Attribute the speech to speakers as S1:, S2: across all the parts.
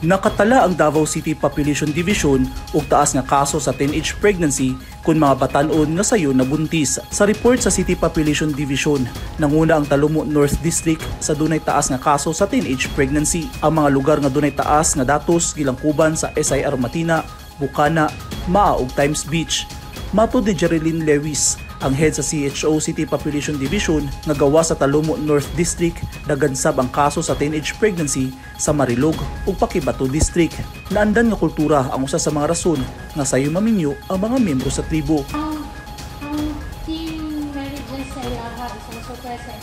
S1: Nakatala ang Davao City Population Division og taas nga kaso sa teenage pregnancy kun mga batan-on nga sayo na buntis. Sa report sa City Population Division, nanguna ang Taluma North District sa dunay taas nga kaso sa teenage pregnancy. Ang mga lugar nga dunay taas nga datos gilangkuban sa SIR Matina, Bukana, Maa ug Times Beach. Matod ni Jerilyn Lewis, ang head sa CHO City Population Division nga gawa sa Taluma North District, dagansab ang kaso sa teenage pregnancy sa Marilog ug Pakibato District. Naandan nga kultura ang usa sa mga rason nga sayo maminyo ang mga miyembro sa tribo.
S2: Ang teen marriages sa ilaha is also present.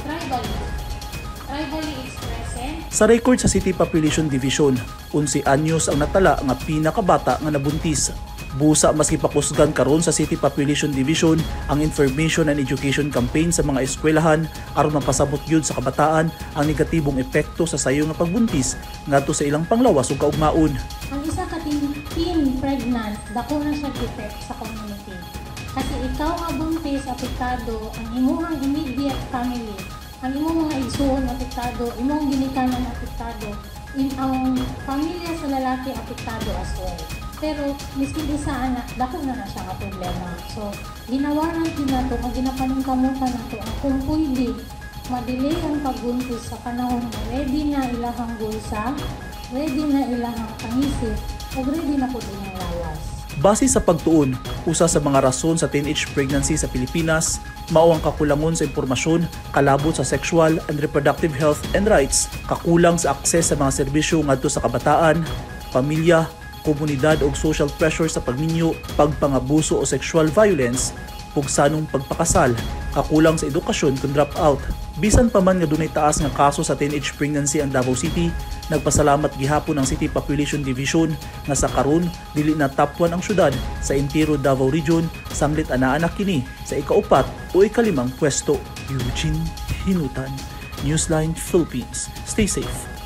S2: Tribally is present.
S1: Sa record sa City Population Division, 11 anyos ang natala nga pinakabata nga nabuntis. Busa maski pakusgan karon sa City Population Division ang information and education campaign sa mga eskwelahan aron mapasabot gyud sa kabataan ang negatibong epekto sa sayo nga pagbuntis ngadto sa ilang panglawas ug kaugmaon.
S2: Ang isa ka teen pregnant, dako na siya effect sa community. Kasi ikaw nga buntis, apektado, ang imong immediate family, ang imong mga igsoon apektado, imong ginikanan apektado, ang pamilya sa lalaki apektado as well. Pero miskin isa anak, dako na siya nga problema. So, ginawaran din nato, ang ginapaningkamutan nato, ang kung pwede, madelay ang pagbuntis sa panahon na ready na ilahang bulsa, ready na ilahang pangisip, o ready na po din ang lawas.
S1: Base sa pagtuon, usa sa mga rason sa teenage pregnancy sa Pilipinas, mao ang kakulangon sa impormasyon, kalabot sa sexual and reproductive health and rights, kakulang sa akses sa mga serbisyo ngadto sa kabataan, pamilya, komunidad o social pressure sa pagminyo, pagpangabuso o sexual violence, pugsanong pagpakasal, kakulang sa edukasyon kung drop out. Bisan pa man nga dunay taas nga kaso sa teenage pregnancy ang Davao City, nagpasalamat gihapon ang City Population Division nga sa karon dili na top 1 ang syudad sa entero Davao Region, samlit anaa kini sa ika-4 o ika-5 pwesto. Eugene Hinutan, Newsline Philippines. Stay safe.